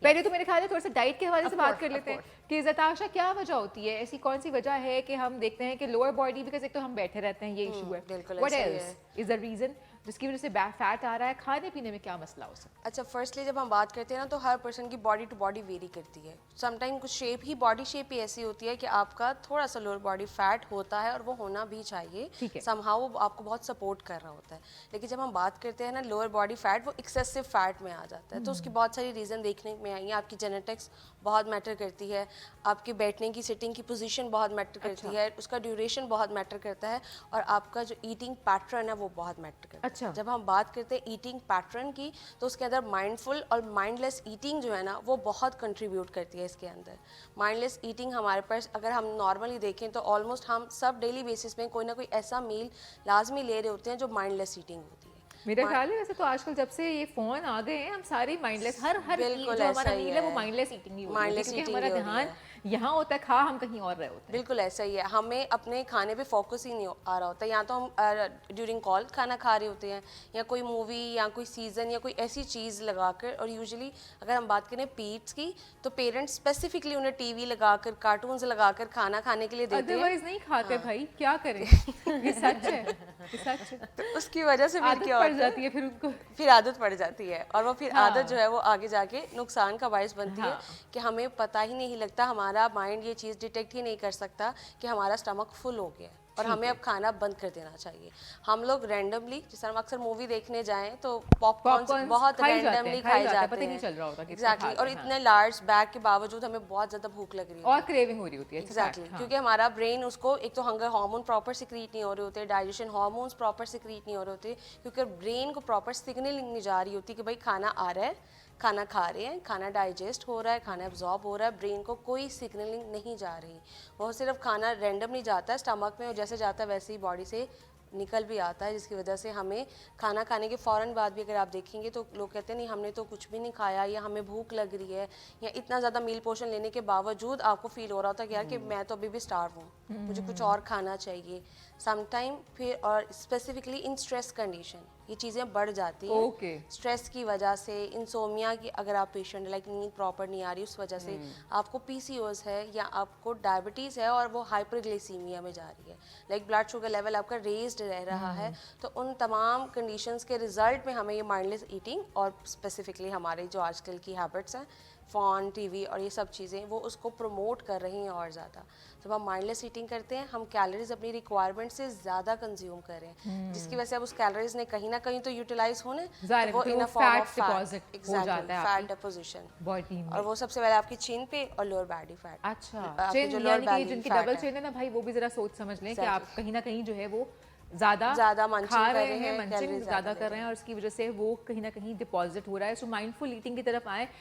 पहले तो मेरे ख्याल है थोड़ा सा डाइट के हवाले से बात कर लेते हैं कि ज़ताशा क्या वजह होती है, ऐसी कौन सी वजह है कि हम देखते हैं कि लोअर बॉडी, बिकॉज एक तो हम बैठे रहते हैं, ये इशू है, बिल्कुल व्हाट ऐसा ही एल्स है। इज द रीजन जिसकी वजह से फैट आ रहा है? खाने पीने में क्या मसला हो सकता है? अच्छा, फर्स्टली जब हम बात करते हैं ना, तो हर पर्सन की बॉडी टू बॉडी वेरी करती है। समटाइम कुछ शेप ही, बॉडी शेप ही ऐसी होती है कि आपका थोड़ा सा लोअर बॉडी फैट होता है, और वो होना भी चाहिए। ठीक है। समहाउ वो आपको बहुत सपोर्ट कर रहा होता है। लेकिन जब हम बात करते हैं ना लोअर बॉडी फैट, वो एक्सेसिव फैट में आ जाता है। तो उसकी बहुत सारी रीज़न देखने में आई हैं। आपकी जेनेटिक्स बहुत मैटर करती है, आपके बैठने की, सिटिंग की पोजीशन बहुत मैटर करती है, उसका ड्यूरेशन बहुत मैटर करता है, और आपका जो ईटिंग पैटर्न है वो बहुत मैटर करता है। अच्छा। जब हम बात करते हैं ईटिंग पैटर्न की, तो उसके अंदर माइंडफुल और माइंडलेस ईटिंग जो है ना, वो बहुत कंट्रीब्यूट करती है इसके अंदर। माइंडलेस ईटिंग हमारे पास, अगर हम नॉर्मली देखें तो ऑलमोस्ट हम सब डेली बेसिस में कोई ना कोई ऐसा मील लाजमी ले रहे होते हैं जो माइंडलेस ईटिंग होती है। मेरा ख्याल है वैसे तो आजकल जब से ये फोन आ गए हैं, हम सारे माइंडलेस, हर बिल्कुल जो ऐसा हमारा ही मील है वो माइंडलेस ईटिंग ही हो रही है, माइंडलेस क्योंकि ईटिंग हमारा ही हो रही ध्यान है। यहाँ होता है, खा हम कहीं और रहे होते हैं। बिल्कुल ऐसा ही है, हमें अपने खाने पे फोकस ही नहीं आ रहा होता। या तो हम ड्यूरिंग कॉल खाना खा रहे होते हैं, या कोई मूवी या कोई सीज़न या कोई ऐसी चीज़ लगाकर। और यूजुअली अगर हम बात करें पीट्स की, तो पेरेंट्स स्पेसिफिकली उन्हें टीवी लगाकर, कार्टून्स लगाकर खाना खाने के लिए देते हैं। अदरवाइज नहीं खाते भाई, क्या करें? ये सच है, ये सच है। तो उसकी वजह से फिर आदत क्या पड़ होता जाती है, है फिर उनको। फिर आदत पड़ जाती है, और वो फिर आदत जो है वो आगे जाके नुकसान का बायस बनती है। कि हमें पता ही नहीं लगता, हमारा माइंड ये चीज़ डिटेक्ट ही नहीं कर सकता कि हमारा स्टमक फुल हो गया है, और हमें अब खाना बंद कर देना चाहिए। हम लोग रैंडमली, जैसे हम अक्सर मूवी देखने जाएं तो पॉपकॉर्न बहुत रैंडमली खाए जाते पता ही नहीं हैं। चल रहा होता कि एग्जैक्टली, और इतने लार्ज बैग के बावजूद हमें बहुत ज़्यादा भूख लग रही और होती है। क्रेविंग हो रही होती है। एग्जैक्टली, क्योंकि हमारा ब्रेन उसको, एक तो हंगर हार्मोन प्रॉपर सिक्रीट नहीं हो रहे होते, डाइजेशन हार्मोन्स प्रॉपर सिक्रीट नहीं हो रहे होते, क्योंकि ब्रेन को प्रॉपर सिग्नलिंग नहीं जा रही होती कि भाई खाना आ रहा है, खाना खा रहे हैं, खाना डाइजेस्ट हो रहा है, खाना एब्जॉर्ब हो रहा है। ब्रेन को कोई सिग्नलिंग नहीं जा रही, वो सिर्फ खाना रैंडमली जाता है स्टमक में, और जैसे जाता है वैसे ही बॉडी से निकल भी आता है, जिसकी वजह से हमें खाना खाने के फ़ौरन बाद भी अगर आप देखेंगे तो लोग कहते हैं नहीं हमने तो कुछ भी नहीं खाया, या हमें भूख लग रही है, या इतना ज़्यादा मील पोर्शन लेने के बावजूद आपको फील हो रहा होता है कि यार कि मैं तो अभी भी स्टार्व हूँ, मुझे कुछ और खाना चाहिए समटाइम। फिर और स्पेसिफिकली इन स्ट्रेस कंडीशन ये चीज़ें बढ़ जाती हैं। ओके। स्ट्रेस की वजह से, इंसोमिया की अगर आप पेशेंट, लाइक नींद प्रॉपर नहीं आ रही, उस वजह से आपको पीसीओएस है, या आपको डायबिटीज़ है और वो हाइपरग्लाइसीमिया में जा रही है, लाइक ब्लड शुगर लेवल आपका रेज्ड रह रहा है, तो उन तमाम कंडीशंस के रिजल्ट में हमें ये माइंडलेस ईटिंग, और स्पेसिफिकली हमारे जो आजकल की हैबिट्स हैं, फ़ोन, टीवी और ये सब चीज़ें, वो उसको प्रमोट कर रही हैं और ज़्यादा। जब हम माइंडलेस ईटिंग करते हैं, हम कैलोरीज अपनी रिक्वायरमेंट से ज़्यादा कंज्यूम कर रहे हैं, जिसकी वजह से अब उस कैलोरीज ने कहीं ना कहीं तो यूटिलाइज होने, ज़ाहिर तो वो है, इन वो a form fat of deposit fat, हो जाता है फैट आपकी डिपोजिशन, बॉडी में। और वो सबसे पहले आपकी चिन पे और लोअर बॉडी फैट। अच्छा, आपकी चिन जो लोअर यानी कि belly जिनकी fat डबल है। चिन है ना भाई, वो भी जरा सोच समझ लें कि आप Exactly. कहीं ना कहीं जो है वो ज़्यादा munching खा कर रहे रहे हैं, हैं, मंचिंग calories ज़्यादा ले कर रहे हैं, और उसकी वजह से वो कहीं ना कहीं डिपॉजिट हो रहा है। सो माइंडफुल ईटिंग की तरफ आए।